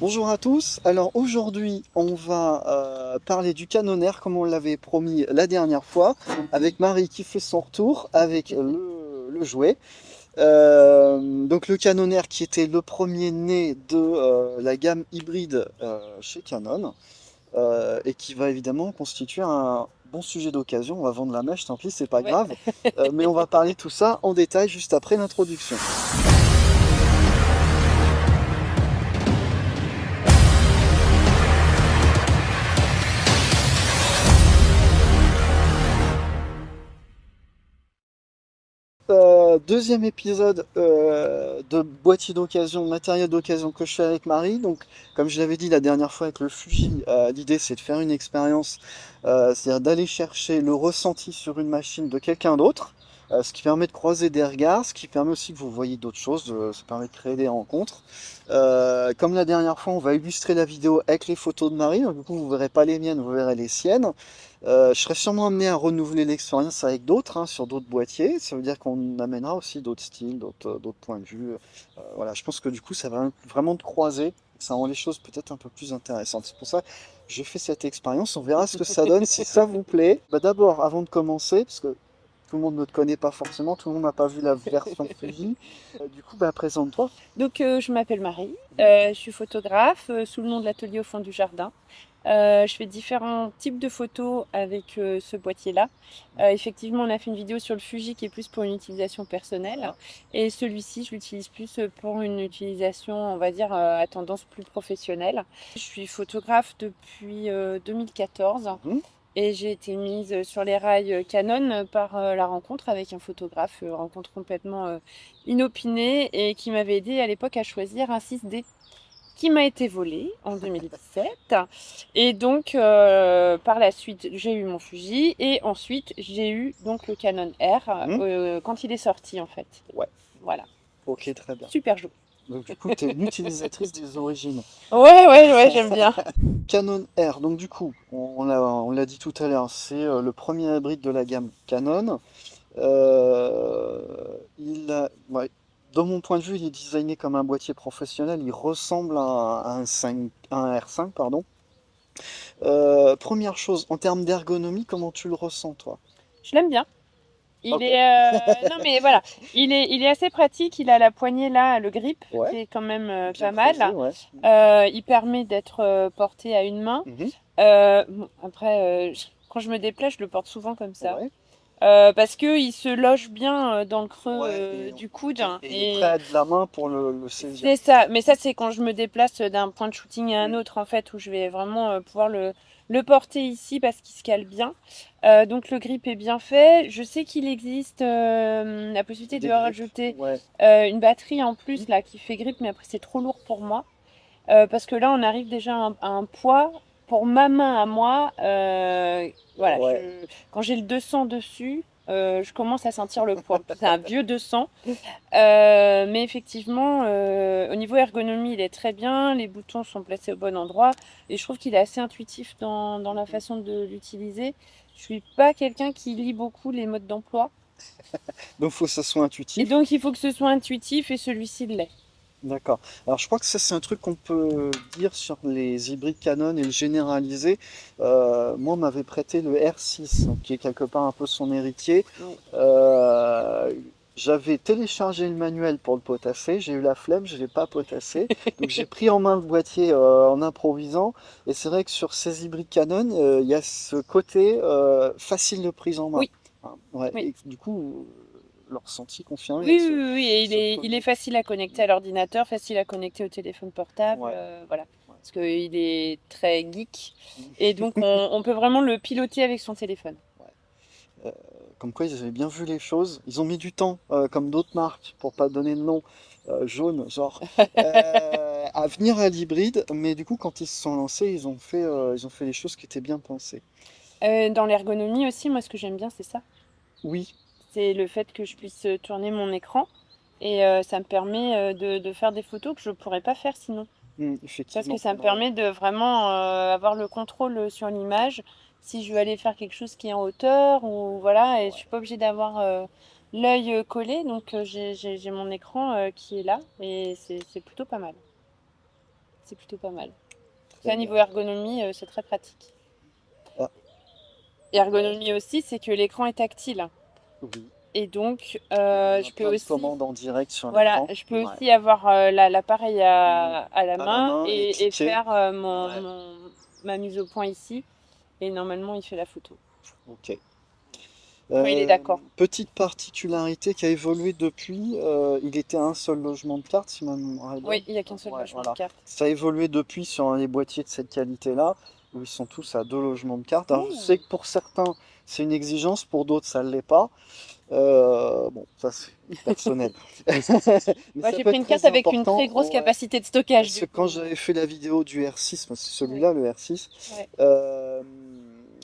Bonjour à tous. Alors aujourd'hui, on va parler du Canonaire comme on l'avait promis la dernière fois, avec Marie qui fait son retour avec le jouet. Donc le Canonaire qui était le premier né de la gamme hybride chez Canon et qui va évidemment constituer un bon sujet d'occasion. On va vendre la mèche, tant pis, c'est pas Ouais. grave. Mais on va parler de tout ça en détail juste après l'introduction. Deuxième épisode de boîtier d'occasion, matériel d'occasion que je fais avec Marie. Donc, comme je l'avais dit la dernière fois avec le Fuji, l'idée c'est de faire une expérience, c'est-à-dire d'aller chercher le ressenti sur une machine de quelqu'un d'autre, ce qui permet de croiser des regards, ce qui permet aussi que vous voyez d'autres choses, ça permet de créer des rencontres. Comme la dernière fois, on va illustrer la vidéo avec les photos de Marie, donc du coup vous verrez pas les miennes, vous verrez les siennes. Je serais sûrement amené à renouveler l'expérience avec d'autres, hein, sur d'autres boîtiers. Ça veut dire qu'on amènera aussi d'autres styles, d'autres points de vue. Voilà, je pense que du coup, ça va vraiment de croiser. Ça rend les choses peut-être un peu plus intéressantes. C'est pour ça que je fais cette expérience. On verra ce que ça donne, si ça vous plaît. Bah, d'abord, avant de commencer, parce que tout le monde ne te connaît pas forcément, tout le monde n'a pas vu la version Fuji. Du coup, bah, présente-toi. Je m'appelle Marie, je suis photographe sous le nom de l'atelier au fond du jardin. Je fais différents types de photos avec ce boîtier-là. Effectivement, on a fait une vidéo sur le Fuji qui est plus pour une utilisation personnelle. Voilà. Et celui-ci, je l'utilise plus pour une utilisation, on va dire, à tendance plus professionnelle. Je suis photographe depuis 2014. Mhm. Et j'ai été mise sur les rails Canon par la rencontre avec un photographe, rencontre complètement inopinée et qui m'avait aidé à l'époque à choisir un 6D qui m'a été volé en 2017. Et donc, par la suite, j'ai eu mon Fuji et ensuite, j'ai eu donc le Canon R Mhm. quand il est sorti en fait. Ouais, Voilà, ok, très bien. super joli. Donc du coup, tu es une utilisatrice des origines. Ouais, j'aime bien. Canon R, donc du coup, on l'a dit tout à l'heure, c'est le premier hybride de la gamme Canon. Ouais, de mon point de vue, il est designé comme un boîtier professionnel, il ressemble à un 5, à un R5, pardon. Première chose, en termes d'ergonomie, comment tu le ressens, toi? Je l'aime bien. Ok. Non mais voilà, il est assez pratique. Il a la poignée là, le grip, Ouais, qui est quand même bien pas mal. creusé, ouais. Il permet d'être porté à une main. Mhm. Bon, après, quand je me déplace, je le porte souvent comme ça. Ouais, Parce que il se loge bien dans le creux ouais, du coude. et il est prêt Et à de la main pour le saisir. c'est ça. Mais ça, c'est quand je me déplace d'un point de shooting à un Mm. autre, en fait, où je vais vraiment pouvoir le porter ici parce qu'il se cale bien. Donc le grip est bien fait. Je sais qu'il existe la possibilité de Des grippes, rajouter ouais. une batterie en Mm. plus là qui fait grip, mais après c'est trop lourd pour moi. Parce que là, on arrive déjà à un poids pour ma main à moi. Voilà, Ouais. quand j'ai le 200 dessus, je commence à sentir le poids. C'est un vieux 200. Mais effectivement, au niveau ergonomie, il est très bien. Les boutons sont placés au bon endroit. Et je trouve qu'il est assez intuitif dans la Mhm. façon de l'utiliser. Je suis pas quelqu'un qui lit beaucoup les modes d'emploi. Donc, faut que ça soit Et intuitif. donc, il faut que ce soit intuitif et celui-ci l'est. D'accord. Alors je crois que ça c'est un truc qu'on peut dire sur les hybrides Canon et le généraliser. Moi on m'avait prêté le R6, donc qui est quelque part un peu son héritier. Oui. Euh, J'avais téléchargé le manuel pour le potasser, j'ai eu la flemme, je l'ai pas potassé. Donc j'ai pris en main le boîtier en improvisant. Et c'est vrai que sur ces hybrides Canon, il y a ce côté facile de prise en main. Oui, Hein, ouais, oui. et du coup, le ressenti confirmé Oui, avec oui, oui, oui, et ce il est premier. facile à connecter à l'ordinateur, facile à connecter au téléphone portable, Ouais. voilà. Ouais. Parce qu'il est très geek, et donc on peut vraiment le piloter avec son téléphone. Ouais. Euh, Comme quoi ils avaient bien vu les choses. Ils ont mis du temps, comme d'autres marques, pour pas donner de nom, jaune, genre, à venir à l'hybride. Mais du coup, quand ils se sont lancés, ils ont fait les choses qui étaient bien pensées. Dans l'ergonomie aussi, moi ce que j'aime bien, c'est ça. Oui, C'est le fait que je puisse tourner mon écran, et ça me permet de faire des photos que je pourrais pas faire sinon. Parce que effectivement. ça me Ouais. permet de vraiment avoir le contrôle sur l'image. Si je veux aller faire quelque chose qui est en hauteur ou voilà, et je Ouais. suis pas obligée d'avoir l'œil collé, donc j'ai mon écran qui est là et c'est plutôt pas mal. c'est plutôt pas mal. Très Ça, bien. niveau ergonomie, c'est très pratique. Ah, Ergonomie aussi, c'est que l'écran est tactile. oui. Et donc, On a je peux plein de aussi, commandes en direct sur voilà, l'écran. je peux Ouais. aussi avoir l'appareil Mm. à la À la main main et et cliquer. faire Ouais. ma mise au point ici. Et normalement, il fait la photo. Ok. Quand il est d'accord. Petite particularité qui a évolué depuis, il était un seul logement de carte, si ma mémoire est Oui, bonne. il n'y a qu'un seul Ouais, logement de voilà. carte. Ça a évolué depuis sur les boîtiers de cette qualité-là, où ils sont tous à deux logements de carte. Alors je sais Ouh. que pour certains, c'est une exigence, pour d'autres, ça ne l'est pas. Bon, ça c'est personnel. Mais Moi, ça j'ai peut pris être une carte très avec une important, très grosse ouais. capacité de stockage, Parce que du quand coup. j'avais fait la vidéo du R6, moi, c'est Ouais, celui-là, le R6, ouais. euh,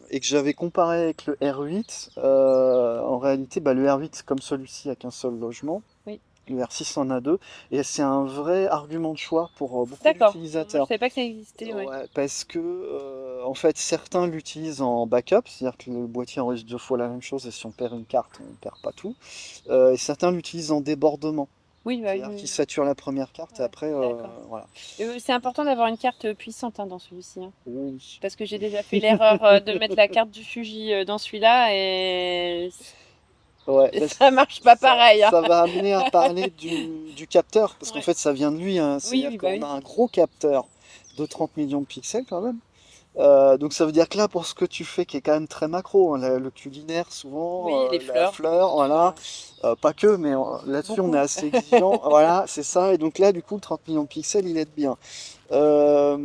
et que j'avais comparé avec le R8, en réalité, bah, le R8, comme celui-ci, a qu'un seul logement. Oui. Le R6 en a deux. Et c'est un vrai argument de choix pour beaucoup D'accord. Moi, je d'utilisateurs. savais pas que ça existait, ouais. Ouais, parce que, en fait, certains l'utilisent en backup, c'est-à-dire que le boîtier enregistre deux fois la même chose et si on perd une carte, on perd pas tout. Et certains l'utilisent en débordement, Oui, bah oui, c'est-à-dire oui, qu'ils oui. saturent la première carte et Ouais, après, d'accord. voilà. C'est important d'avoir une carte puissante hein, dans celui-ci, hein. Oui. Parce que j'ai déjà fait l'erreur de mettre la carte du Fuji dans celui-là et Ouais, bah, ça marche pas pareil, hein. ça va amener à parler du capteur, parce qu'en Ouais. fait ça vient de lui, hein. Oui, C'est-à-dire oui, bah qu'on a oui. un gros capteur de 30 millions de pixels quand même. Donc ça veut dire que là, pour ce que tu fais, qui est quand même très macro, hein, le culinaire souvent, Oui, les la fleurs, fleur, bien sûr, voilà, ouais. pas que, mais là-dessus on est Beaucoup. assez exigeant, voilà, c'est ça, et donc là, du coup, le 30 millions de pixels, il aide bien. Euh,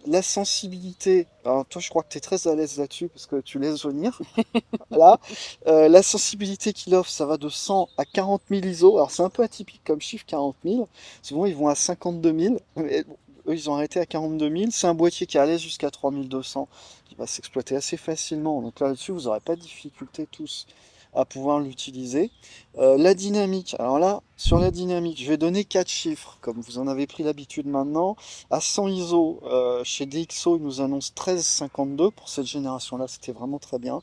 la sensibilité, alors toi je crois que tu es très à l'aise là-dessus, parce que tu laisses venir. Là, la sensibilité qu'il offre, ça va de 100 à 40 000 ISO. Alors c'est un peu atypique comme chiffre, 40 000. Souvent ils vont à 52 000. Mais bon, eux ils ont arrêté à 42 000. C'est un boîtier qui est allé jusqu'à 3200, qui va s'exploiter assez facilement. Donc là-dessus, vous n'aurez pas de difficulté tous à pouvoir l'utiliser. La dynamique, alors là, sur la dynamique, je vais donner 4 chiffres, comme vous en avez pris l'habitude maintenant. À 100 ISO, chez DxO, ils nous annoncent 13,52. Pour cette génération-là, c'était vraiment très bien.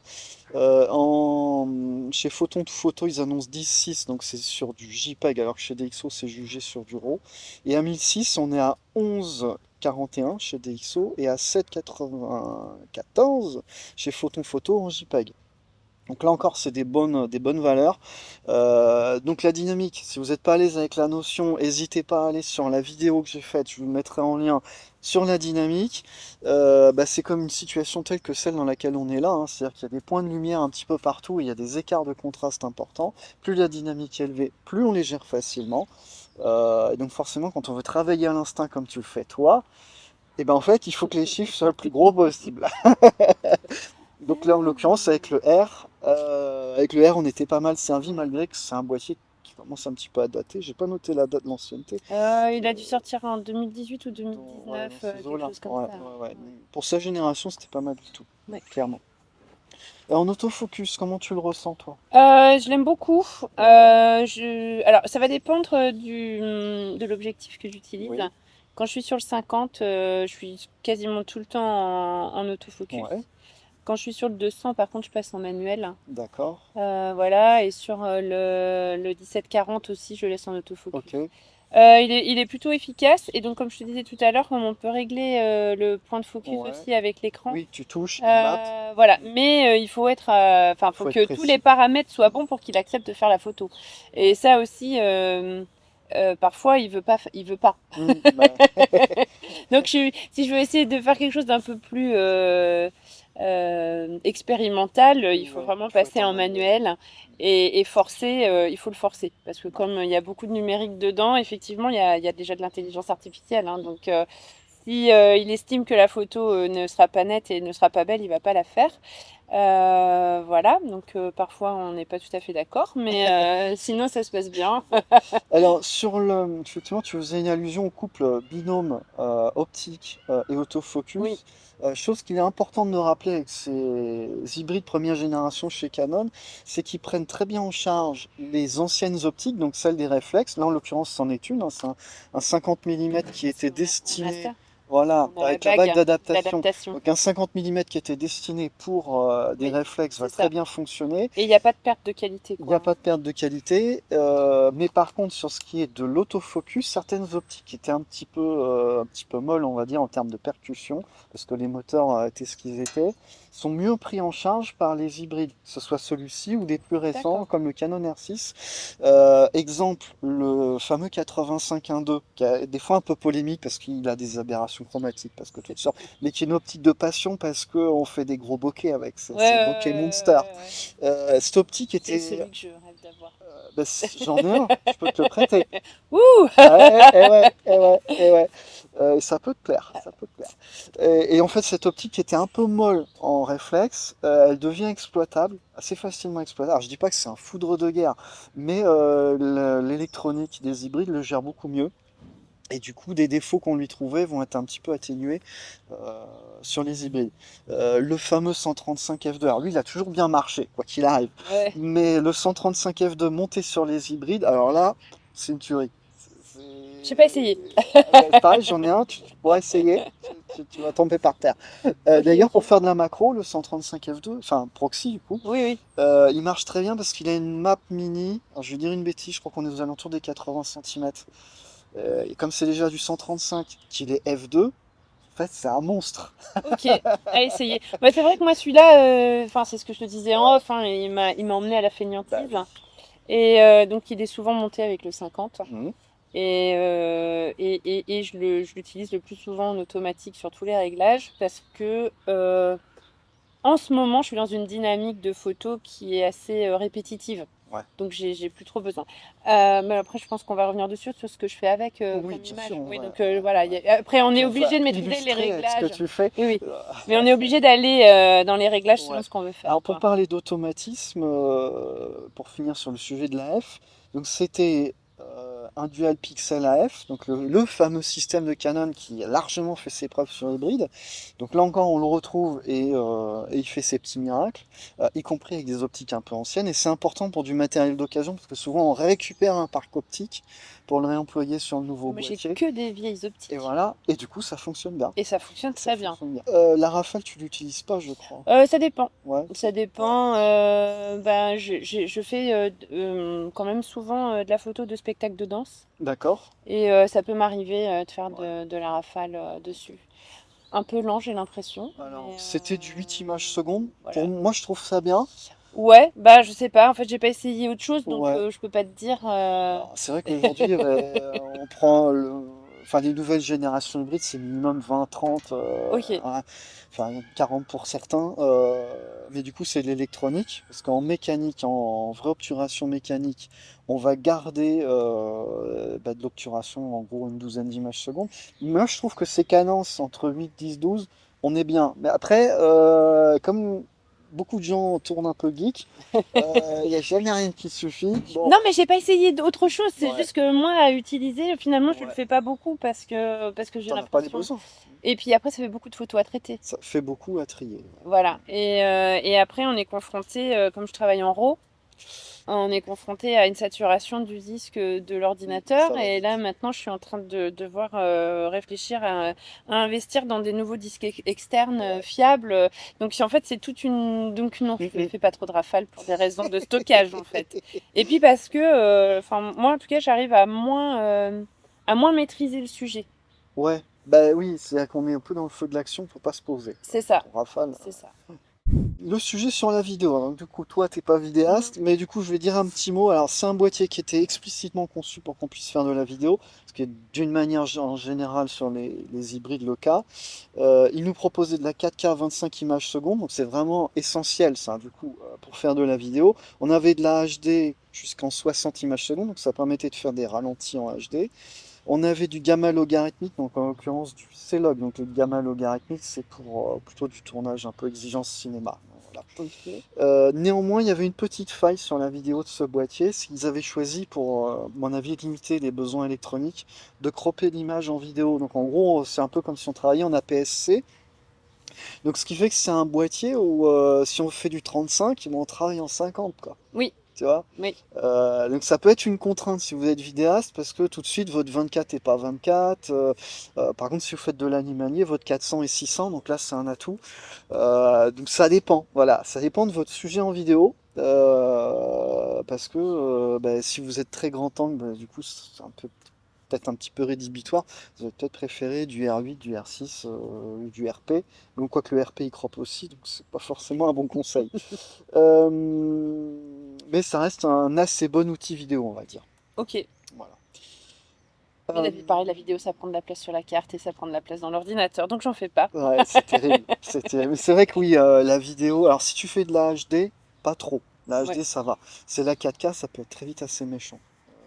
Chez Photon to Photo, ils annoncent 10.6, donc c'est sur du JPEG, alors que chez DxO, c'est jugé sur du RAW. Et à 1006, on est à 11,41 chez DxO et à 7,94 chez Photon Photo en JPEG. Donc là encore, c'est des bonnes valeurs. Donc la dynamique, si vous n'êtes pas à l'aise avec la notion, n'hésitez pas à aller sur la vidéo que j'ai faite, je vous mettrai en lien sur la dynamique. Bah, c'est comme une situation telle que celle dans laquelle on est là, hein. C'est-à-dire qu'il y a des points de lumière un petit peu partout, et il y a des écarts de contraste importants. Plus la dynamique est élevée, plus on les gère facilement. Et donc forcément, quand on veut travailler à l'instinct comme tu le fais toi, et ben en fait, il faut que les chiffres soient le plus gros possible. Donc là, en l'occurrence, avec le R, on était pas mal servi, malgré que c'est un boîtier qui commence un petit peu à dater. J'ai pas noté la date de l'ancienneté. Il a dû sortir en 2018 ou Ouais, dans 2019, ces quelque eaux-là. chose comme Ouais, ça. ouais, ouais. Ouais. Pour sa génération, c'était pas mal du tout, Ouais. clairement. En autofocus, comment tu le ressens, toi? Je l'aime beaucoup. Ouais, Alors, ça va dépendre de l'objectif que j'utilise. oui, Quand je suis sur le 50, je suis quasiment tout le temps en autofocus. ouais, Quand je suis sur le 200, par contre, je passe en manuel. d'accord, Voilà, et sur le 1740 aussi, je laisse en autofocus. ok, Il est plutôt efficace, et donc, comme je te disais tout à l'heure, comme on peut régler le point de focus ouais. aussi avec l'écran. Oui, tu touches, il mate, Voilà, mais il faut faut faut être que tous les précis. paramètres soient bons pour qu'il accepte de faire la photo. Et Ouais. ça aussi, parfois, il veut pas. Bah, Donc, si je veux essayer de faire quelque chose d'un peu plus expérimental, il faut ouais, vraiment il faut être passer en en manuel. manuel et forcer. Il faut le forcer parce que Ouais. comme il y a beaucoup de numérique dedans, effectivement, il y a déjà de l'intelligence artificielle, hein. Donc, si il estime que la photo ne sera pas nette et ne sera pas belle, il va pas la faire. Voilà, donc parfois on n'est pas tout à fait d'accord, mais sinon ça se passe bien. Bon. Alors, effectivement, tu faisais une allusion au couple binôme optique et Oui, autofocus. Chose qu'il est important de me rappeler avec ces hybrides première génération chez Canon, c'est qu'ils prennent très bien en charge les anciennes optiques, donc celles des réflexes. Là, en l'occurrence, c'en est une, hein, c'est un 50 mm qui c'est était en destiné master. Voilà, On a la avec la bague bague d'adaptation. d'adaptation. Donc un 50 mm qui était destiné pour des Oui, réflexes va c'est très ça. bien fonctionner. Et il n'y a pas de perte de qualité, Il n'y a quoi. pas de perte de qualité, mais par contre sur ce qui est de l'autofocus, certaines optiques étaient un petit peu molles, on va dire, en termes de percussion, parce que les moteurs étaient ce qu'ils étaient, sont mieux pris en charge par les hybrides, que ce soit celui-ci ou des plus récents, D'accord. comme le Canon R6. Exemple, le fameux 85-1.2, qui est des fois un peu polémique parce qu'il a des aberrations chromatiques, parce que toutes sortes, mais qui est une optique de passion parce qu'on fait des gros bokeh avec, Ouais, ouais, c'est bokeh ouais, monster. ouais, ouais. Cette optique C'est était celui que je rêve d'avoir. bah, j'en ai un, je peux te le prêter. Ouh! Ouais, et ouais, et ouais, et ouais. Ça peut te plaire, ça peut te plaire. Et en fait, cette optique était un peu molle en réflexe, elle devient exploitable, assez facilement exploitable. Alors, je dis pas que c'est un foudre de guerre, mais l'électronique des hybrides le gère beaucoup mieux. Et du coup, des défauts qu'on lui trouvait vont être un petit peu atténués euh, sur les hybrides. Le fameux 135 F2, alors lui, il a toujours bien marché, quoi qu'il arrive. Ouais. Mais le 135 F2 monté sur les hybrides, alors là, c'est une tuerie. J'ai pas essayé. Pareil, j'en ai un, tu pourras essayer, tu vas tomber par terre. Ok, D'ailleurs, pour ok. faire de la macro, le 135 F2, enfin proxy du coup, Oui, oui. il marche très bien parce qu'il a une map mini. Alors, je vais dire une bêtise, je crois qu'on est aux alentours des 80 cm. Et comme c'est déjà du 135, qu'il est F2, en fait, c'est un monstre. Ok, à essayer. Bah, c'est vrai que moi, celui-là, enfin, c'est ce que je te disais en Ouais, off, hein, il m'a emmené à la bah fainéantise. oui. Et donc, il est souvent monté avec le 50. Mhm. Et je l'utilise le plus souvent en automatique sur tous les réglages parce que en ce moment, je suis dans une dynamique de photo qui est assez répétitive. Ouais. Donc, j'ai plus trop besoin. Mais après, je pense qu'on va revenir dessus sur ce que je fais avec Oui, comme bien sûr, image. Oui, donc ouais. voilà. Après, on est On va obligé de maîtriser les illustrer avec ce que réglages. tu fais. Oui, oui. Euh, Mais on est obligé d'aller dans les réglages selon Ouais. ce qu'on veut faire, Alors pour quoi. parler d'automatisme, pour finir sur le sujet de l'AF, donc c'était un dual pixel AF, donc le fameux système de Canon qui a largement fait ses preuves sur hybride. Donc là encore on le retrouve et il fait ses petits miracles, y compris avec des optiques un peu anciennes. Et c'est important pour du matériel d'occasion parce que souvent on récupère un parc optique pour le réemployer sur le nouveau Moi, j'ai boîtier. que des vieilles Et optiques. voilà, et du coup ça fonctionne bien. Et ça fonctionne Ça très bien. fonctionne bien. La Rafale tu l'utilises pas je crois. Ça dépend. Ouais. Ça dépend. Ben, je fais quand même souvent de la photo de spectacle de danse. D'accord. Et ça peut m'arriver de faire Ouais. de la rafale dessus. Un peu lent, j'ai l'impression. Alors, Mais c'était du 8 images secondes. Pour voilà. moi, je trouve ça bien. Ouais, bah je sais pas. En fait, j'ai pas essayé autre chose, donc Ouais. je peux pas te dire. Alors, c'est vrai qu'aujourd'hui, on prend enfin, les nouvelles générations hybrides, c'est minimum 20, 30, Ok. hein, enfin 40 pour certains. Mais du coup, c'est de l'électronique. Parce qu'en mécanique, en vraie obturation mécanique, on va garder de l'obturation, en gros, une douzaine d'images secondes. Moi, je trouve que ces cadences entre 8, 10, 12, on est bien. Mais après, comme beaucoup de gens tournent un peu geek, il n'y a jamais rien qui suffit. Bon, Non, mais j'ai pas essayé d'autre chose. C'est ouais, juste que moi, à utiliser, finalement, je le ouais, fais pas beaucoup parce que j'ai t'en as pas les l'impression. besoins. Et puis après, ça fait beaucoup de photos à traiter. Ça fait beaucoup à trier. Voilà. Et après, on est confronté, comme je travaille en RAW, on est confronté à une saturation du disque de l'ordinateur. Ça va Et là, vite. maintenant, je suis en train de devoir réfléchir à investir dans des nouveaux disques externes Ouais. fiables. Donc, en fait, c'est toute une. Donc, non, je Mm, fais pas trop de rafales pour des raisons de stockage, en fait. Et puis parce que, enfin, moi, en tout cas, j'arrive à moins maîtriser le sujet. ouais, bah oui, c'est qu'on est un peu dans le feu de l'action, faut pas se poser. C'est Quand ça. on rafale. C'est ça. Le sujet sur la vidéo, alors, du coup, toi, t'es pas Mhm. vidéaste, mais du coup, je vais dire un petit mot. Alors, c'est un boîtier qui était explicitement conçu pour qu'on puisse faire de la vidéo, ce qui est d'une manière en général sur les hybrides le cas. Il nous proposait de la 4K à 25 images secondes, donc c'est vraiment essentiel ça, du coup, pour faire de la vidéo. On avait de la HD jusqu'en 60 images secondes, donc ça permettait de faire des ralentis en HD. On avait du gamma logarithmique, donc en l'occurrence du C-Log. Donc le gamma logarithmique, c'est pour plutôt du tournage un peu exigence cinéma. Voilà. Ok. Néanmoins, il y avait une petite faille sur la vidéo de ce boîtier. C'est qu'ils avaient choisi, pour, à mon avis, limiter les besoins électroniques, de cropper l'image en vidéo. Donc en gros, c'est un peu comme si on travaillait en APS-C. Donc ce qui fait que c'est un boîtier où si on fait du 35, on travaille en 50, quoi. Oui. tu vois. Oui. Donc ça peut être une contrainte si vous êtes vidéaste parce que tout de suite votre 24 est pas 24. Par contre si vous faites de l'animalier, votre 400 est 600, donc là c'est un atout. Donc ça dépend, voilà, ça dépend de votre sujet en vidéo. Parce que bah, si vous êtes très grand angle, bah, du coup c'est un peu peut-être un petit peu rédhibitoire. Vous allez peut-être préférer du R8, du R6 ou du RP. Donc quoique le RP il crop aussi, donc c'est pas forcément un bon conseil. Euh, mais ça reste un assez bon outil vidéo, on va dire. Ok. Voilà. Mais Euh, pareil, la vidéo, ça prend de la place sur la carte et ça prend de la place dans l'ordinateur, donc j'en fais pas. ouais, c'est terrible. C'est terrible. Mais c'est vrai que oui, la vidéo. Alors si tu fais de la HD, pas trop. La Ouais. HD, ça va. C'est la 4K, ça peut être très vite assez méchant.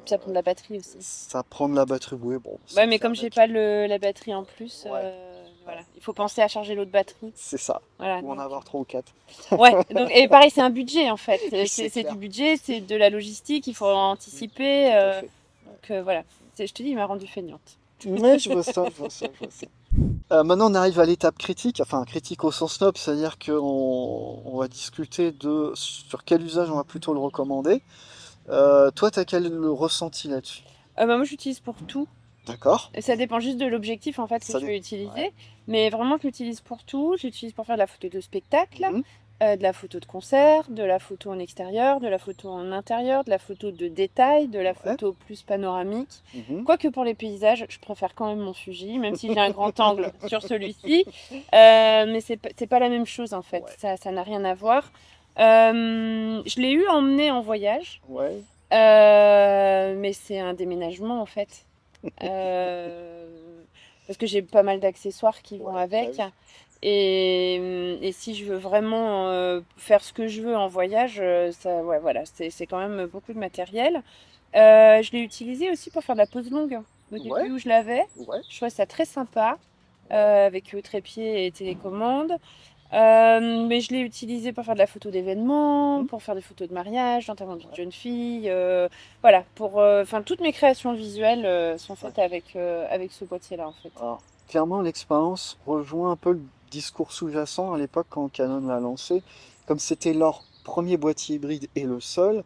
Ça prend de la batterie aussi. Ça prend de la batterie, oui, bon, ça Ouais, on mais fait comme j'ai avec. pas la batterie en plus, Ouais, ouais, voilà, il faut penser à charger l'autre batterie. c'est ça. Voilà, Ou en donc. avoir trois ou quatre. Ouais, donc, et pareil, c'est un budget en fait. C'est C'est du clair. budget, c'est de la logistique, il faut Mm, anticiper. tout à fait. Donc voilà. Je te dis, il m'a rendu feignante. Ouais, je vois ça, je vois ça, je vois ça. Maintenant, on arrive à l'étape critique, enfin critique au sens noble, c'est-à-dire qu'on va discuter de sur quel usage on va plutôt le recommander. Toi, t'as quel ressenti là-dessus? Bah, moi, j'utilise pour tout. D'accord? Et ça dépend juste de l'objectif en fait que Ça je dé- vais Ouais. utiliser. Mais vraiment, je l'utilise pour tout. J'utilise pour faire de la photo de spectacle, Mhm, de la photo de concert, de la photo en extérieur, de la photo en intérieur, de la photo de détail, de la ouais. photo plus panoramique. Mhm. Quoique pour les paysages, je préfère quand même mon Fuji, même si j'ai un grand angle sur celui-ci. Mais c'est pas la même chose en fait. Ouais. Ça n'a rien à voir. Je l'ai eu emmené en voyage, Ouais. mais c'est un déménagement en fait. Euh, Parce que j'ai pas mal d'accessoires qui vont Ouais. Bah avec. oui. Et si je veux vraiment faire ce que je veux en voyage, ça, ouais, voilà, c'est quand même beaucoup de matériel. Je l'ai utilisé aussi pour faire de la pose longue. Au Ouais. début où je l'avais, Ouais. je trouvais ça très sympa, Ouais. avec trépied et télécommande. Mais je l'ai utilisé pour faire de la photo d'événements, Mhm. pour faire des photos de mariage, d'enterrement de vie de jeune fille. Voilà, enfin, toutes mes créations visuelles sont Ouais. faites avec ce boîtier-là, en fait. Alors, clairement, l'expérience rejoint un peu le discours sous-jacent à l'époque quand Canon l'a lancé. Comme c'était leur premier boîtier hybride et le seul,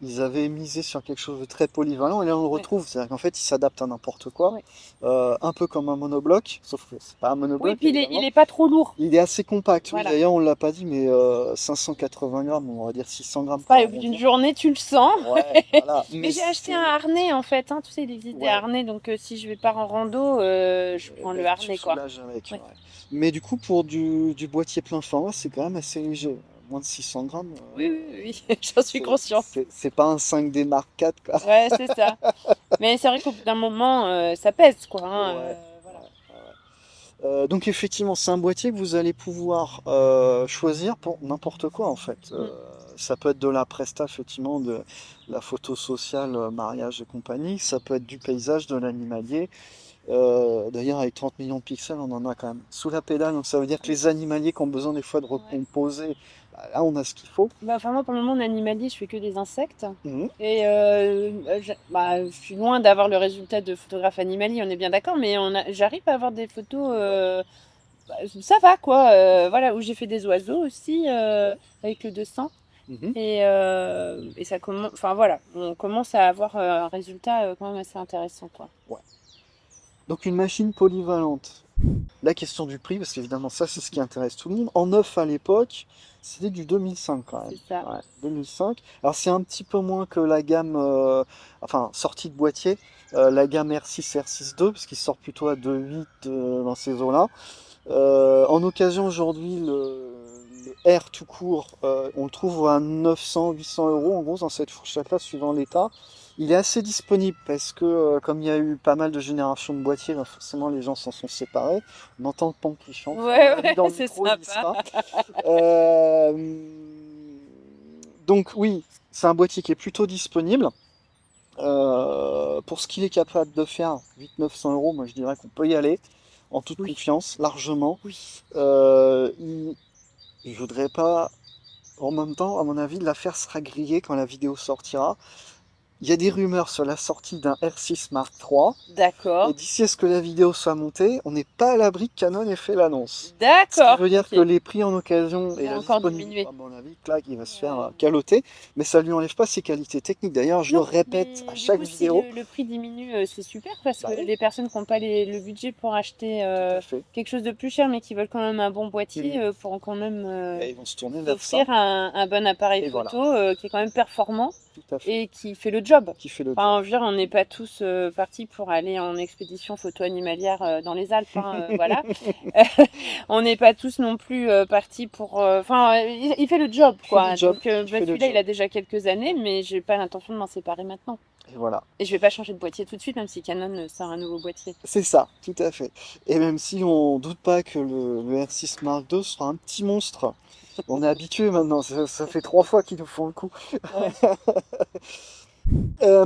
ils avaient misé sur quelque chose de très polyvalent et là on le Ouais, retrouve. C'est-à-dire qu'en fait, il s'adapte à n'importe quoi. ouais. Un peu comme un monobloc, sauf que c'est pas un Oui, monobloc puis il évidemment. est pas trop lourd. Il est assez compact, oui, Voilà. d'ailleurs on l'a pas dit, mais 580 grammes, on va dire 600 grammes pour Pareil, au bout d'une arrondir. journée, tu le sens. Ouais, voilà, Mais mais j'ai acheté un c'est... harnais, en fait, hein. Tu sais, il existe des Ouais. harnais, donc si je vais pas en rando, je prends le Ben, tu te harnais, quoi. soulages avec, Ouais. ouais. Mais du coup, pour du boîtier plein format, c'est quand même assez léger. Moins de 600 grammes, Oui, oui, oui, j'en suis consciente. c'est pas un 5D Mark IV, quoi. Ouais, c'est ça. Mais c'est vrai qu'au bout d'un moment, ça pèse, quoi, hein, Ouais, ouais, voilà. ouais. Donc effectivement, c'est un boîtier que vous allez pouvoir choisir pour n'importe quoi en fait. Mm. Ça peut être de la presta, effectivement, de la photo sociale, mariage et compagnie. Ça peut être du paysage, de l'animalier. D'ailleurs, avec 30 millions de pixels, on en a quand même sous la pédale. Donc ça veut dire que les animaliers qui ont besoin des fois de Ouais. recomposer, bah, là on a ce qu'il faut. Bah, enfin, moi, pour le moment, en animalier, je fais que des insectes. Mhm. Et bah, je suis loin d'avoir le résultat de photographe animalier, on est bien d'accord, mais j'arrive à avoir des photos, bah, ça va quoi. Voilà, où j'ai fait des oiseaux aussi Ouais. avec le 200. Mhm. Et ça commence, enfin voilà, on commence à avoir un résultat quand même assez intéressant, quoi. Ouais. Donc une machine polyvalente. La question du prix, parce qu'évidemment ça c'est ce qui intéresse tout le monde. En neuf à l'époque, c'était du 2005 quand même. C'est ça. Ouais, 2005. Alors c'est un petit peu moins que la gamme, enfin sortie de boîtier, la gamme R6 et R6 II, parce qu'ils sortent plutôt à 2.8 dans ces eaux-là. En occasion aujourd'hui, le R tout court, on le trouve à 900-800 euros en gros dans cette fourchette-là suivant l'état. Il est assez disponible parce que comme il y a eu pas mal de générations de boîtiers, ben forcément les gens s'en sont séparés. On entend le pan qui chante. À mon Ouais, avis ouais, dans le c'est micro il y sympa. sera. Euh, donc oui, c'est un boîtier qui est plutôt disponible. Pour ce qu'il est capable de faire, 800-900 euros, moi je dirais qu'on peut y aller en toute Oui, confiance, largement. oui. Je voudrais pas, en même temps, à mon avis, l'affaire sera grillée quand la vidéo sortira. il y a des rumeurs sur la sortie d'un R6 Mark III. Et D'accord. d'ici à ce que la vidéo soit montée, on n'est pas à l'abri que Canon ait fait l'annonce. Ce qui D'accord. veut dire Ok. que les prix en occasion Ils et vont la encore disponibilité, diminuer. à mon avis, clac, il va se faire Ouais. caloter. Mais ça lui enlève pas ses qualités techniques. D'ailleurs, je le Non, répète à mais du chaque coup, si vidéo. le prix diminue, c'est super parce Bah que oui, les personnes qui n'ont pas le budget pour acheter tout à fait. quelque chose de plus cher mais qui veulent quand même un bon boîtier Mhm. pourront quand même Et ils vont se tourner vers ça. s'offrir un bon appareil Et voilà, photo qui est quand même performant tout à fait. et qui fait le job. Qui fait le job. Enfin, je veux dire, on n'est pas tous partis pour aller en expédition photo animalière dans les Alpes, hein, voilà. On n'est pas tous non plus partis pour. Enfin, il fait le job, Il fait le quoi. job. Donc, Il bah, fait le celui-là, il job. a déjà quelques années, mais j'ai pas l'intention de m'en séparer maintenant. Et voilà. Et je vais pas changer de boîtier tout de suite, même si Canon sort un nouveau boîtier. C'est ça, tout à fait. Et même si on doute pas que le R6 Mark II sera un petit monstre, on est habitué maintenant, ça fait 3 fois qu'ils nous font le coup. Ouais.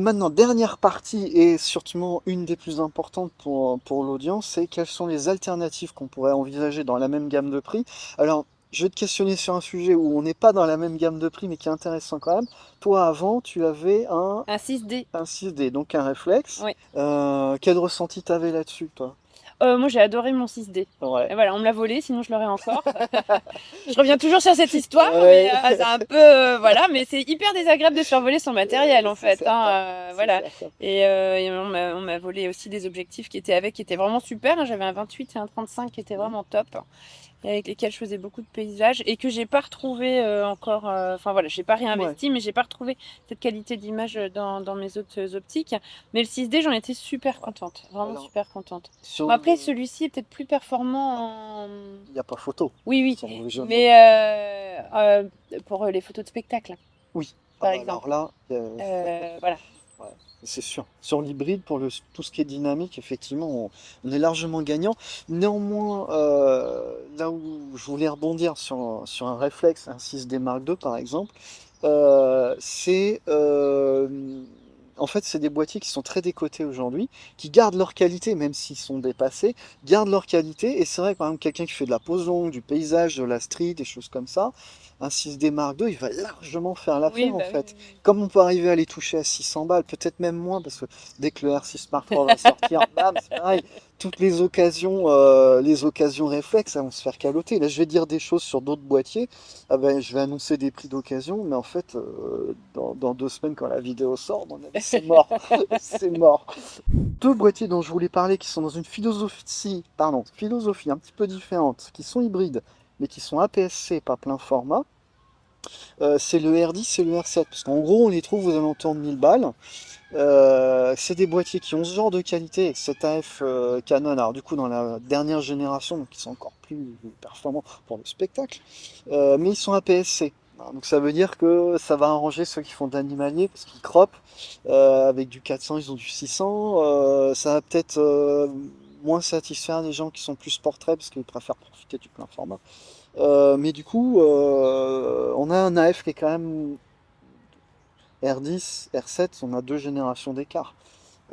Maintenant, dernière partie et surtout une des plus importantes pour l'audience, c'est quelles sont les alternatives qu'on pourrait envisager dans la même gamme de prix. Alors, je vais te questionner sur un sujet où on n'est pas dans la même gamme de prix, mais qui est intéressant quand même. Toi, avant, tu avais Un 6D. un 6D, donc un réflexe. Oui. Quel ressenti t'avais là-dessus, toi? Moi, j'ai adoré mon 6D. Ouais. Et voilà, on me l'a volé, sinon je l'aurais encore. Je reviens toujours sur cette histoire, mais Ouais. c'est un peu. Voilà, mais c'est hyper désagréable de survoler son matériel, en C'est fait, hein, certain, c'est voilà. certain. Et on m'a volé aussi des objectifs qui étaient avec, qui étaient vraiment super, hein. J'avais un 28 et un 35 qui étaient Mhm. vraiment top, et avec lesquels je faisais beaucoup de paysages, et que j'ai pas retrouvé encore. Enfin voilà, j'ai pas Ouais. réinvesti, mais j'ai pas retrouvé cette qualité d'image dans mes autres optiques. Mais le 6D, j'en étais super Ouais. contente, vraiment Alors, super contente. sur Bon, après, le... celui-ci est peut-être plus performant en. Il n'y a pas photo, Oui, oui, sans mauvais jeu de mots. mais pour les photos de spectacle, Oui. Ah par bah alors exemple. là, Voilà. ouais, c'est sûr. Sur l'hybride, pour tout ce qui est dynamique, effectivement, on est largement gagnant. Néanmoins, là où je voulais rebondir sur un réflexe, un 6D Mark II par exemple, c'est en fait, c'est des boîtiers qui sont très décotés aujourd'hui, qui gardent leur qualité, même s'ils sont dépassés, gardent leur qualité. Et c'est vrai, par exemple, quelqu'un qui fait de la pose longue, du paysage, de la street, des choses comme ça, un 6D Mark II, il va largement faire Oui, l'affaire en bah oui, fait. oui, oui. Comme on peut arriver à les toucher à 600 balles, peut-être même moins, parce que dès que le R6 Mark III va sortir, bam, c'est pareil. Toutes les occasions réflexes, elles vont se faire caloter. Là, je vais dire des choses sur d'autres boîtiers. Ah ben, je vais annoncer des prix d'occasion, mais en fait, dans 2 semaines, quand la vidéo sort, à mon avis, c'est mort. C'est mort. Deux boîtiers dont je voulais parler, qui sont dans une philosophie un petit peu différente, qui sont hybrides, mais qui sont APS-C, pas plein format. C'est le R10 et le R7, parce qu'en gros, on les trouve aux alentours de 1000 balles. C'est des boîtiers qui ont ce genre de qualité avec cet AF Canon, alors du coup dans la dernière génération, donc ils sont encore plus performants pour le spectacle, mais ils sont APS-C. Alors, donc ça veut dire que ça va arranger ceux qui font de l'animalier parce qu'ils croppent. Avec du 400, ils ont du 600. Ça va peut-être moins satisfaire les gens qui sont plus portraits parce qu'ils préfèrent profiter du plein format. Mais du coup, on a un AF qui est quand même R10, R7, on a 2 générations d'écart.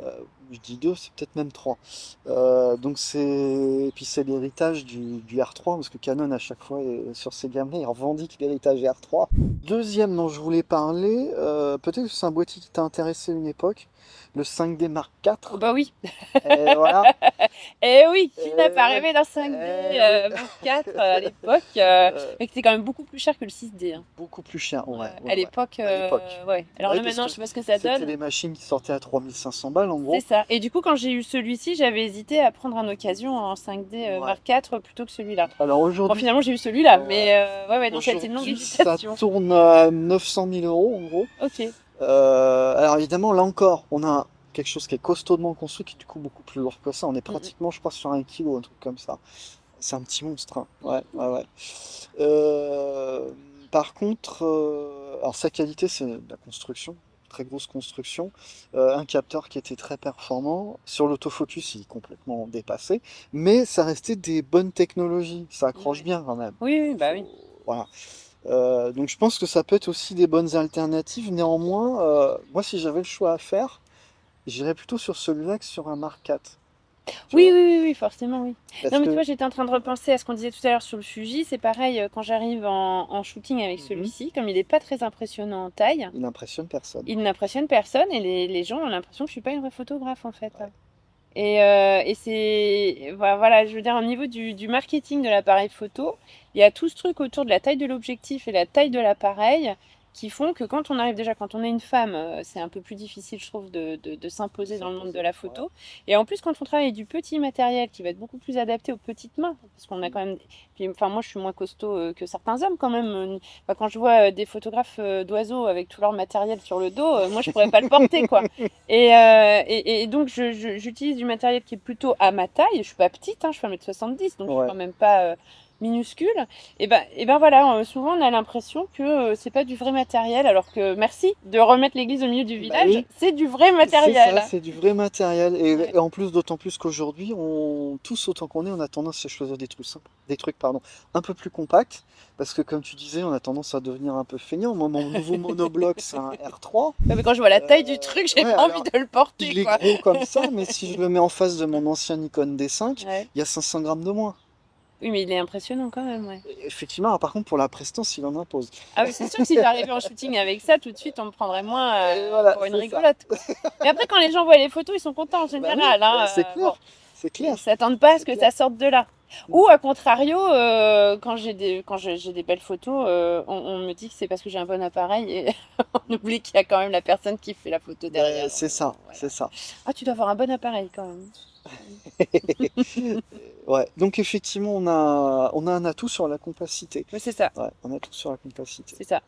Euh, je dis deux, c'est peut-être même trois. Donc et puis c'est l'héritage du R3, parce que Canon à chaque fois sur ces gammes-là, il revendique l'héritage R3. Deuxième dont je voulais parler, peut-être que c'est un boîtier qui t'a intéressé à une époque, le 5D Mark Oh IV. bah oui. Et voilà. Eh oui, qui n'a pas Euh, rêvé d'un 5D oui. Mark IV à l'époque, Euh, mais qui était quand même beaucoup plus cher que le 6D, hein. Beaucoup plus cher, ouais, ouais, À ouais. l'époque, À l'époque. ouais. Alors Ouais, là parce maintenant, que je sais pas ce que ça c'était donne. des machines qui sortaient à 3500 balles en C'est gros. ça. Et du coup, quand j'ai eu celui-ci, j'avais hésité à prendre en occasion en 5D Ouais. Mark IV plutôt que celui-là. Alors Bon, aujourd'hui, finalement, j'ai eu celui-là, ouais. mais ouais, ouais, donc ça a été une longue Aujourd'hui, ça hésitation. tourne à 900 000 euros en gros. Ok. Alors évidemment, là encore, on a quelque chose qui est costaudsement construit, qui est du coup beaucoup plus lourd que ça. On est Mm, mm. pratiquement, je crois, sur 1 kilo, un truc comme ça. C'est un petit monstre, hein. Ouais, ouais, ouais. Euh, Par contre, alors sa qualité, c'est de la construction, très grosse construction. Un capteur qui était très performant. Sur l'autofocus, il est complètement dépassé, mais ça restait des bonnes technologies. Ça accroche Ouais. bien quand même. Oui, oui, bah oui. Voilà. Donc je pense que ça peut être aussi des bonnes alternatives. Néanmoins, moi, si j'avais le choix à faire, j'irais plutôt sur celui-là que sur un Mark IV. tu Oui, vois. oui, oui, oui, forcément, oui. Parce Non, mais tu que vois, j'étais en train de repenser à ce qu'on disait tout à l'heure sur le Fuji. C'est pareil, quand j'arrive en shooting avec mhm, celui-ci, comme il n'est pas très impressionnant en taille, il impressionne personne. il n'impressionne personne et les gens ont l'impression que je suis pas une vraie photographe, en fait. Ouais. Et c'est, voilà, je veux dire, au niveau du marketing de l'appareil photo, il y a tout ce truc autour de la taille de l'objectif et la taille de l'appareil qui font que quand on arrive déjà, quand on est une femme, c'est un peu plus difficile, je trouve, de De s'imposer dans le monde de s'imposer. la Ouais. photo. Et en plus, quand on travaille avec du petit matériel qui va être beaucoup plus adapté aux petites mains, parce qu'on a Mm. quand même, puis, enfin, moi, je suis moins costaud que certains hommes quand même. Enfin, quand je vois des photographes d'oiseaux avec tout leur matériel sur le dos, moi, je pourrais pas le porter, quoi. Et donc, j'utilise du matériel qui est plutôt à ma taille. Je suis pas petite, hein, je fais 1m70, donc je suis Ouais. quand même pas minuscule. Et ben voilà, souvent on a l'impression que c'est pas du vrai matériel, alors que merci de remettre l'église au milieu du Bah village, oui, c'est du vrai c'est ça, matériel. c'est du vrai matériel. Ouais. Et en plus, d'autant plus qu'aujourd'hui, tous autant qu'on est, on a tendance à choisir des trucs, pardon, un peu plus compacts. Parce que comme tu disais, on a tendance à devenir un peu feignant. Moi, mon nouveau monobloc, c'est un R3. Ouais, mais quand je vois la taille du truc, j'ai Ouais, pas envie alors, de le porter, il est quoi. gros comme ça, mais si je le mets en face de mon ancien Nikon D5, Ouais. il y a 500 grammes de moins. Oui, mais il est impressionnant quand même, ouais. Et effectivement, alors, par contre, pour la prestance, il en impose. Ah oui, c'est sûr que si j'arrivais en shooting avec ça, tout de suite, on me prendrait moins Et voilà, pour une c'est ça. rigolote, quoi. Mais après, quand les gens voient les photos, ils sont contents en Bah oui, général, c'est hein. Bon, clair, c'est ils clair, s'attendent pas à ce c'est que clair. ça sorte de là. Mm. Ou à contrario, quand j'ai des belles photos, on me dit que c'est parce que j'ai un bon appareil et on oublie qu'il y a quand même la personne qui fait la photo Ben, derrière. c'est Mais bon, ça, voilà. c'est ça. Ah, tu dois avoir un bon appareil quand même. Ouais, donc effectivement, on a un atout sur la compacité. Mais c'est ça, Ouais, on a tout sur la compacité. c'est ça.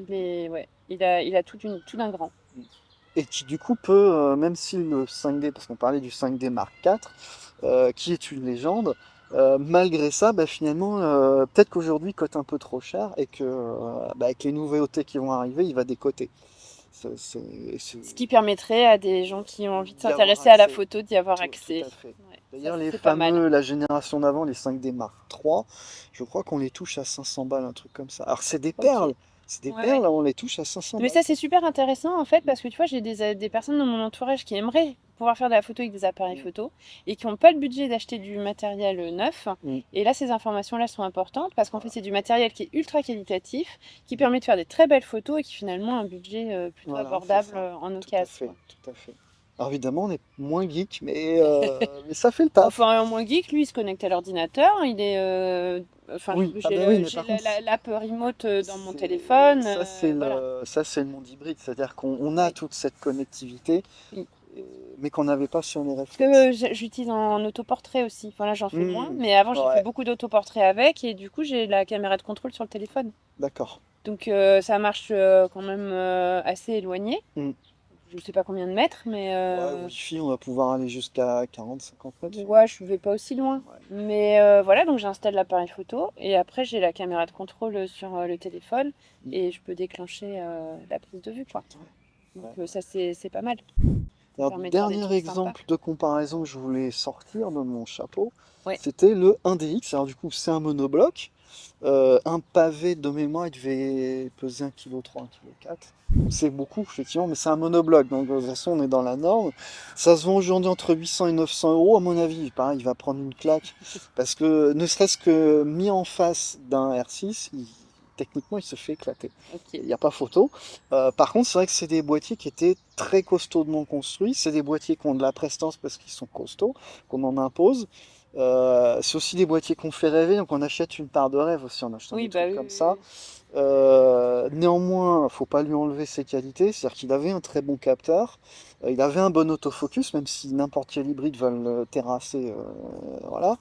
Mais ouais, il a tout d'un grand. Et qui du coup peut, même si le 5D, parce qu'on parlait du 5D Mark IV, qui est une légende, malgré ça, bah, finalement, peut-être qu'aujourd'hui il cote un peu trop cher et que bah, avec les nouveautés qui vont arriver, il va décoter. C'est Ce qui permettrait à des gens qui ont envie de d'y avoir s'intéresser à la accès. photo d'y avoir Tout accès. à fait. Ouais, ça D'ailleurs, les c'est pas mal. fameux, la génération d'avant, les 5D Mark III, je crois qu'on les touche à 500 balles, un truc comme ça. Alors, Ok. c'est des Ouais, ouais. perles, on les touche à 500 Mais balles, ça, quoi. c'est super intéressant en fait parce que tu vois, j'ai des personnes dans mon entourage qui aimeraient pouvoir faire de la photo avec des appareils Mm. photo et qui n'ont pas le budget d'acheter du matériel neuf. Mm. Et là, ces informations-là sont importantes parce qu'en fait, Voilà. c'est du matériel qui est ultra qualitatif, qui permet de faire des très belles photos et qui finalement a un budget plutôt Voilà, c'est abordable ça. en Tout à occasion, fait, quoi. tout à fait. Alors, évidemment, on est moins geek, mais ça fait le taf. Enfin, moins geek, lui, il se connecte à l'ordinateur. Enfin, Oui, ah j'ai bah oui, mais j'ai par contre, l'app remote dans mon téléphone. Voilà. ça, c'est le monde hybride. C'est-à-dire qu'on a Oui. toute cette connectivité, Oui. mais qu'on n'avait pas sur les Parce que réflexes. j'utilise en autoportrait aussi. Enfin là, j'en fais moins, Mm. mais avant, j'ai fait Ouais, beaucoup d'autoportraits avec et du coup, j'ai la caméra de contrôle sur le téléphone. d'accord. Donc ça marche quand même assez éloigné. Mm. Je sais pas combien de mètres, mais Ouais, Wi-Fi, on va pouvoir aller jusqu'à 40-50 mètres sûrement. ouais, je vais pas aussi loin. Ouais. Mais voilà, donc j'installe l'appareil photo et après, j'ai la caméra de contrôle sur le téléphone Mm. et je peux déclencher la prise de vue, quoi. Donc Ouais. ça, c'est pas mal. Ça me Alors, permet de faire des dernier trucs sympas. exemple de comparaison que je voulais sortir de mon chapeau, Ouais. c'était le 1DX. Alors, du coup, c'est un monobloc. Un pavé de mémoire, il devait peser 1,3 kg, 1,4 kg. C'est beaucoup, effectivement, mais c'est un monobloc, donc de toute façon, on est dans la norme. Ça se vend aujourd'hui entre 800 et 900 euros, à mon avis. Pareil, il va prendre une claque, parce que ne serait-ce que mis en face d'un R6, techniquement, il se fait éclater. Ok. Il n'y a pas photo. Par contre, c'est vrai que c'est des boîtiers qui étaient très costaudsement construits. C'est des boîtiers qui ont de la prestance parce qu'ils sont costauds, qu'on en impose. C'est aussi des boîtiers qu'on fait rêver, donc on achète une part de rêve aussi en achetant Oui, des bah trucs oui, comme oui, ça. oui. Néanmoins, faut pas lui enlever ses qualités, c'est-à-dire qu'il avait un très bon capteur, il avait un bon autofocus, même si n'importe quel hybride va le terrasser, voilà.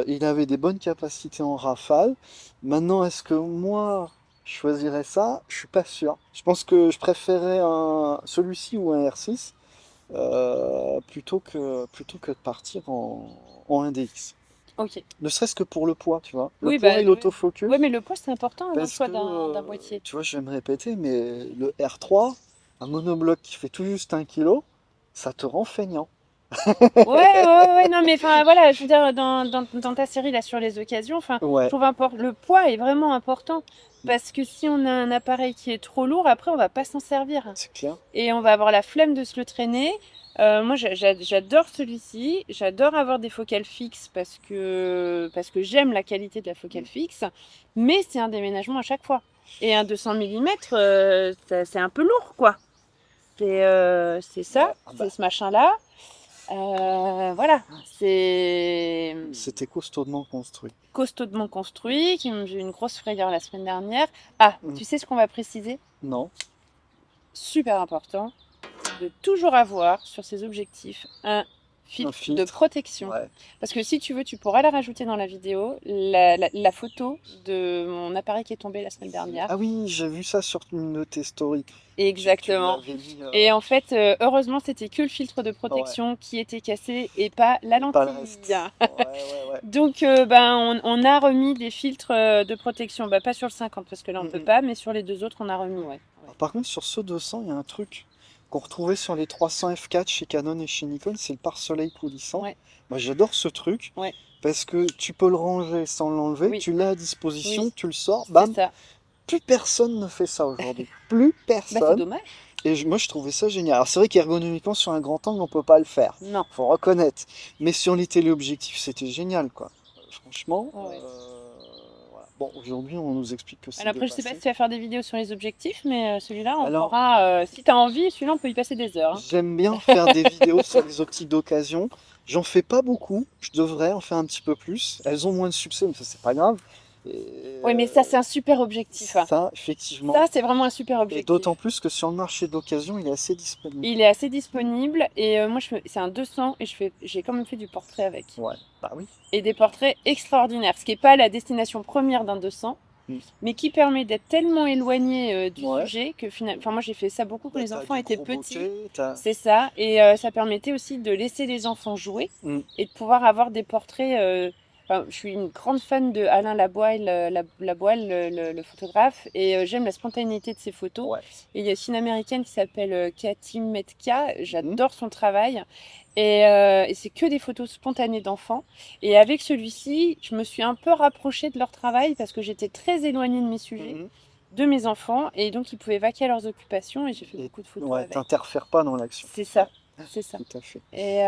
Il avait des bonnes capacités en rafale. Maintenant, est-ce que moi, je choisirais ça? Je suis pas sûr. Je pense que je préférais celui-ci ou un R6 plutôt que de partir en 1DX. Ok. Ne serait-ce que pour le poids, tu vois. Le Oui, poids bah, et ouais. Ouais, l'autofocus, mais le poids, c'est important dans le parce choix que, d'un boîtier. tu vois, je vais me répéter, mais le R3, un monobloc qui fait tout juste 1 kg, ça te rend feignant. Ouais, ouais, ouais, ouais, non, mais enfin, voilà, je veux dire, dans ta série, là, sur les occasions, enfin, je Ouais, trouve le poids est vraiment important. Parce que si on a un appareil qui est trop lourd, après, on va pas s'en servir. c'est clair. Et on va avoir la flemme de se le traîner. Moi, j'adore celui-ci. J'adore avoir des focales fixes parce que j'aime la qualité de la focale fixe, mais c'est un déménagement à chaque fois. Et un 200 mm, c'est un peu lourd, quoi. C'est ça, Ouais, ah c'est bah, ce machin-là. Voilà, c'est c'était costaudsement construit. costaudsement construit. J'ai eu une grosse frayeur la semaine dernière. Ah, Mm. tu sais ce qu'on va préciser? Non, Super important, de toujours avoir sur ses objectifs un un filtre de filtre. protection. Ouais. Parce que si tu veux, tu pourras la rajouter dans la vidéo, la photo de mon appareil qui est tombé la semaine dernière. Ah oui, j'ai vu ça sur une de tes stories. Tu me Exactement. l'avais mis Et en fait, heureusement, c'était que le filtre de ouais, protection qui était cassé et pas la et pas le lentille. reste. Ouais, ouais, ouais. Donc, on a remis des filtres de protection. Bah, pas sur le 50 parce que là, on peut Mm, mm. pas, mais sur les deux autres, on a remis, ouais. Alors, par contre, sur ce 200, il y a un truc qu'on retrouvait sur les 300 f4 chez Canon et chez Nikon, c'est le pare-soleil coulissant. Ouais, Moi, j'adore ce truc ouais, parce que tu peux le ranger sans l'enlever, oui, tu l'as à oui, disposition, tu le sors, c'est bam. ça. Plus personne ne fait ça aujourd'hui. Plus Bah, c'est personne. dommage. Et moi, je trouvais ça génial. Alors, c'est vrai qu'ergonomiquement, sur un grand angle, on peut pas le faire. Non. Faut reconnaître. Mais sur les téléobjectifs, c'était génial, quoi. Franchement, Ouais, ouais. voilà. Bon, aujourd'hui, on nous explique que c'est Alors après, je sais pas dépassé. si tu vas faire des vidéos sur les objectifs, mais celui-là, on Alors, pourra. Si t'as envie, celui-là, on peut y passer des heures, hein. j'aime bien faire des vidéos sur les optiques d'occasion. J'en fais pas beaucoup. Je devrais en faire un petit peu plus. Elles ont moins de succès, mais ça, c'est pas grave. Et, Oui, mais ça, c'est un super objectif, hein. ça, effectivement. Ça, c'est vraiment un super Et objectif. d'autant plus que sur le marché d'occasion, il est assez disponible. Il est assez disponible et moi, c'est un 200 et j'ai quand même fait du portrait avec. Ouais, bah oui. Et des portraits extraordinaires, ce qui n'est pas la destination première d'un 200, Mm. mais qui permet d'être tellement éloigné du Ouais. sujet que finalement. Enfin, moi, j'ai fait ça beaucoup quand Bah, les t'as enfants du étaient gros petits. bokeh, t'as. C'est ça. Et ça permettait aussi de laisser les enfants jouer Mm. et de pouvoir avoir des portraits. Enfin, je suis une grande fan de Alain Laboile, Laboile, le photographe, et j'aime la spontanéité de ses photos. Ouais. Et il y a aussi une américaine qui s'appelle Cathy Metka, Mhm. j'adore son travail. Et c'est que des photos spontanées d'enfants. Et avec celui-ci, je me suis un peu rapprochée de leur travail parce que j'étais très éloignée de mes sujets, Mhm. de mes enfants, et donc ils pouvaient vaquer à leurs occupations, et j'ai fait Et beaucoup de photos ouais, avec. t'interfères pas dans l'action. C'est Ouais, ça, c'est ça. tout à fait. Et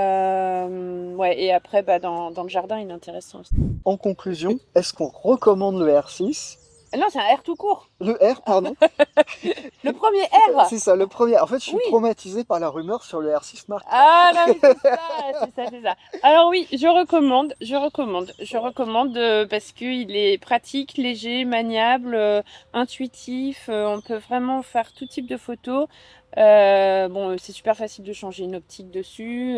ouais, et après, bah, dans le jardin, il est intéressant aussi. En conclusion, est-ce qu'on recommande le R6? Ah non, c'est un R tout court. Le R, pardon. Le premier R. C'est ça, le premier. En fait, je suis Oui. traumatisé par la rumeur sur le R6 Mark. Ah non, mais c'est ça, c'est ça, c'est ça. Alors oui, je recommande parce qu'il est pratique, léger, maniable, intuitif. On peut vraiment faire tout type de photos. Bon, c'est super facile de changer une optique dessus.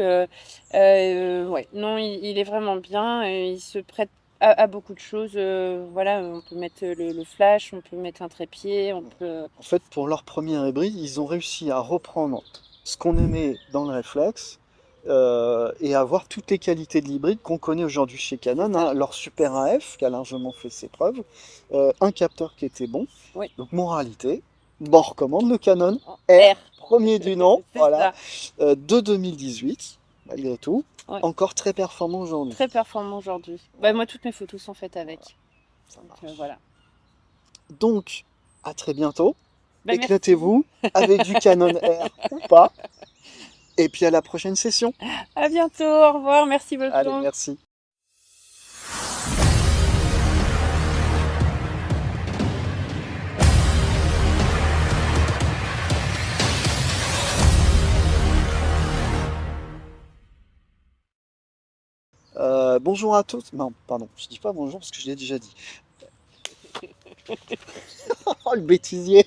Ouais, non, il est vraiment bien. Il se prête à beaucoup de choses. Voilà, on peut mettre le flash, on peut mettre un trépied, on peut. En fait, pour leur premier hybride, ils ont réussi à reprendre ce qu'on aimait dans le réflexe et avoir toutes les qualités de l'hybride qu'on connaît aujourd'hui chez Canon, C'est ça. hein. Leur Super AF qui a largement fait ses preuves, un capteur qui était bon. Oui. Donc, moralité, bon, on recommande le Canon En R, R. premier du nom, C'est voilà, ça. de 2018, malgré tout, Ouais. encore très performant aujourd'hui. Très performant aujourd'hui. Bah, moi, toutes mes photos sont faites avec. Ça Donc, marche. voilà. Donc, à très bientôt. Bah, merci. Éclatez-vous avec du Canon R ou pas. Et puis à la prochaine session. À bientôt. Au revoir. Merci, Allez, Wolfgang. merci. Bonjour à tous. Non, pardon, je dis pas bonjour parce que je l'ai déjà dit. Oh, le bêtisier.